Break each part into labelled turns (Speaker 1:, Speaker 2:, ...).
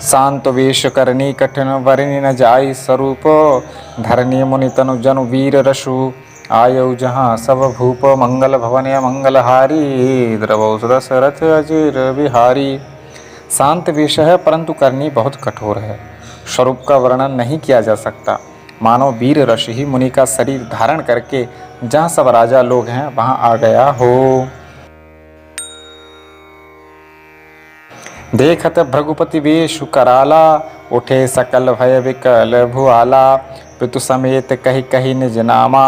Speaker 1: शांत वेश करनी कठिन वरनि न जाई स्वरूप, धरनी मुनि तनु जनु वीर रसु, आयु जहाँ सब भूप मंगल भवन मंगल हारी, द्रवौ दशरथ अजीर बिहारी। शांत वेश है परंतु करनी बहुत कठोर है, स्वरूप का वर्णन नहीं किया जा सकता। मानो वीर ऋषि ही मुनि का शरीर धारण करके जहाँ सब राजा लोग हैं वहाँ आ गया हो। देखत भृगुपति वेशु कराला, उठे सकल भय विकल भुआला, पितु समेत कही कही निज नामा,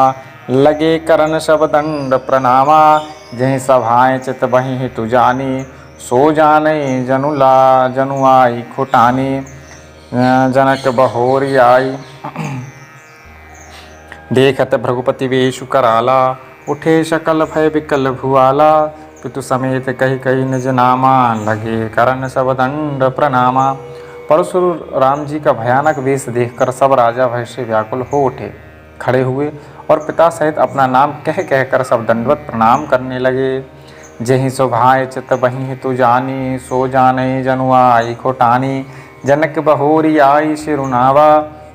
Speaker 1: लगे करन सब दंड प्रणामा, जहि सभाएं चित बहि हितु जानी, सो जाने जनु आई खुटानी, जनक बहोरी आई। देखत भृगुपति वेशु कराला, उठे सकल भय विकल भुआला, पितु समेत कही कही निज नामा, लगे करन सब दंड प्रणामा। परशुराम जी का भयानक वेश देखकर सब राजा भय से व्याकुल हो उठे, खड़े हुए और पिता सहित अपना नाम कह कहकर सब दंडवत प्रणाम करने लगे। जहि शोभाए चित बहि हितु जानी, सो जाने जनु आई खोटानी, जनक बहोरी आई शिरुनावा,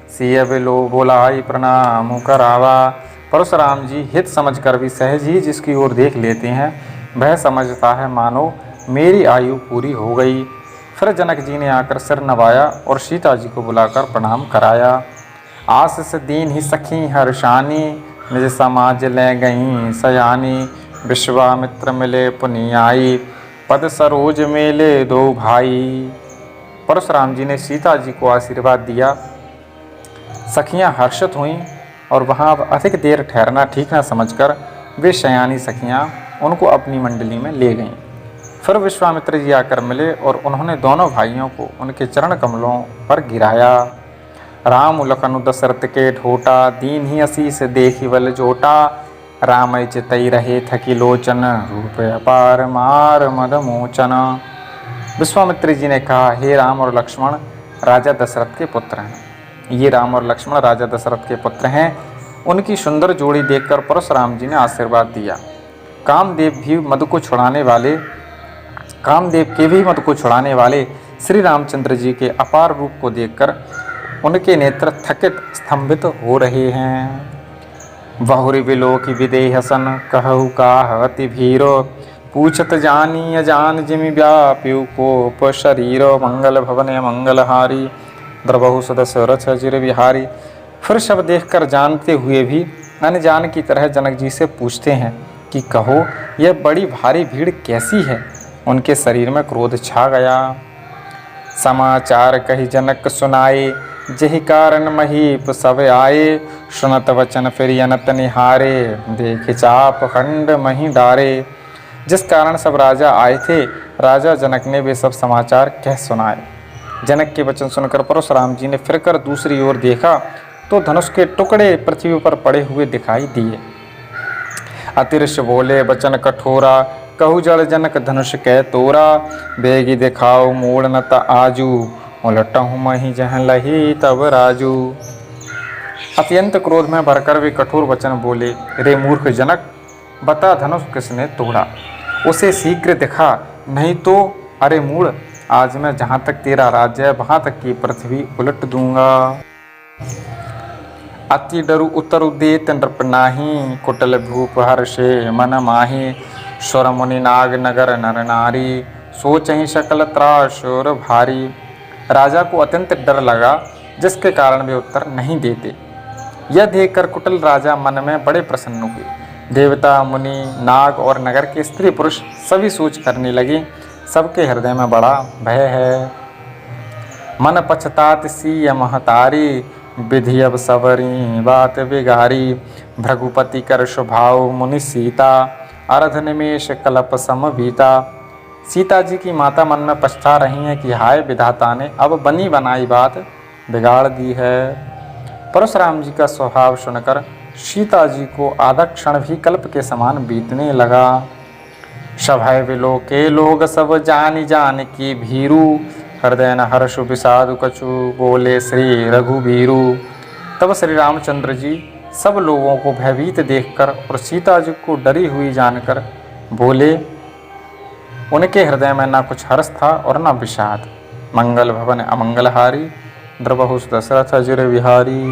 Speaker 1: सिय बिलो बोलाई प्रणाम करावा। परशुराम जी हित समझकर भी सहज ही जिसकी ओर देख लेते हैं वह समझता है मानो मेरी आयु पूरी हो गई। फिर जनक जी ने आकर सिर नवाया और सीता जी को बुलाकर प्रणाम कराया। आशीष दीन ही सखी हर्षानी, निज समाज ले गई सयानी, विश्वामित्र मिले पुनि आई, पद सरोज मेले दो भाई। परशुराम जी ने सीता जी को आशीर्वाद दिया। सखियां हर्षित हुईं और वहां अधिक देर ठहरना ठीक न समझकर वे शयानी सखियां उनको अपनी मंडली में ले गईं। फिर विश्वामित्र जी आकर मिले और उन्होंने दोनों भाइयों को उनके चरण कमलों पर गिराया। राम लखनु दशरथ के ढोटा, दीन ही असीस देखी बल जोटा, राम चितई रहे थकी लोचन, रूप अपार मार मद मोचन। विश्वामित्र जी ने कहा, हे राम और लक्ष्मण राजा दशरथ के पुत्र हैं। ये राम और लक्ष्मण राजा दशरथ के पुत्र हैं। उनकी सुंदर जोड़ी देखकर परशुराम जी ने आशीर्वाद दिया। कामदेव के भी मद को छुड़ाने वाले श्री रामचंद्र जी के अपार रूप को देखकर उनके नेत्र थकित स्तंभित हो रहे हैं। बहुरी बिलोकी विदेह सन, कहु काहति भीरो, पूछत जानी अजान जिमि व्याप्यु कोप शरीरो, मंगल भवन मंगलहारी, द्रवहु दशरथ अजीर बिहारी। फिर शव देखकर जानते हुए भी अनजान की तरह जनक जी से पूछते हैं कि कहो यह बड़ी भारी भीड़ कैसी है। उनके शरीर में क्रोध छा गया। समाचार कही जनक सुनाए, जहि कारण महीप सब आए, सुनत वचन फिर अनत निहारे, देख चाप खंड मही डारे। जिस कारण सब राजा आए थे राजा जनक ने वे सब समाचार कह सुनाए। जनक के वचन सुनकर परशुराम जी ने फिरकर दूसरी ओर देखा तो धनुष के टुकड़े पृथ्वी पर पड़े हुए दिखाई दिए। अतिरिक्त बोले वचन कठोरा, कहु जड़ जनक धनुष कह तोरा, बेगी दिखाओ मूड़ न त आजू, उलटहु मही जह लही तब राजू। अत्यंत क्रोध में भरकर वे कठोर वचन बोले, रे मूर्ख जनक, बता धनुष किसने तोड़ा, उसे शीघ्र दिखा, नहीं तो अरे मूढ़ आज मैं जहाँ तक तेरा राज्य है वहाँ तक की पृथ्वी उलट दूंगा। अति डरु उतरु देत नृप नाही, कुटल भूप हर्षे मन माही, स्वर मुनि नाग नगर नर नारी, सोचहि सकल त्रासुर भारी। राजा को अत्यंत डर लगा जिसके कारण वे उत्तर नहीं देते। यह देखकर कुटिल राजा मन में बड़े प्रसन्न हुए। देवता मुनि नाग और नगर के स्त्री पुरुष सभी सोच करने लगे सबके हृदय में बड़ा भय है। मन पछतात सी महतारी, विधि अब सवरी बात बिगारी, भृगुपति कर स्वभाव मुनि सीता, अर्ध निमेष कलप सम बीता। सीता जी की माता मन में पछता रही हैं कि हाय विधाता ने अब बनी बनाई बात बिगाड़ दी है। परशुराम जी का स्वभाव सुनकर सीता जी को आधा क्षण भी कल्प के समान बीतने लगा। सभय विलो के लोग सब जान की भीरू, हृदय न हर्षु विषादु कछु, बोले श्री रघुबीरू। तब श्री रामचंद्र जी सब लोगों को भयभीत देखकर और सीता जी को डरी हुई जानकर बोले, उनके हृदय में न कुछ हर्ष था और न विषाद, मंगल भवन अमंगलहारी, द्रवहुस दशरथ अजिर विहारी।